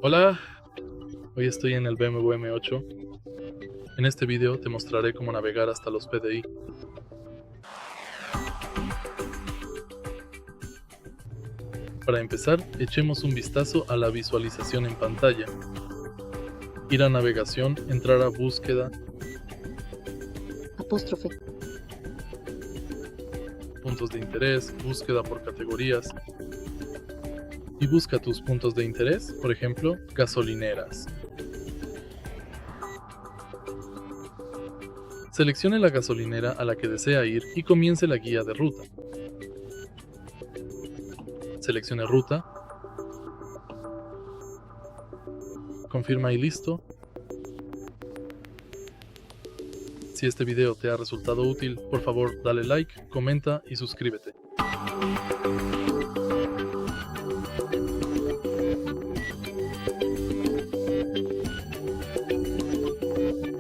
Hola, hoy estoy en el BMW M8. En este video te mostraré cómo navegar hasta los PDI. Para empezar, echemos un vistazo a la visualización en pantalla. Ir a navegación, entrar a búsqueda, apóstrofe, puntos de interés, búsqueda por categorías. Y busca tus puntos de interés, por ejemplo, gasolineras. Seleccione la gasolinera a la que desea ir y comience la guía de ruta. Seleccione ruta. Confirma y listo. Si este video te ha resultado útil, por favor dale like, comenta y suscríbete.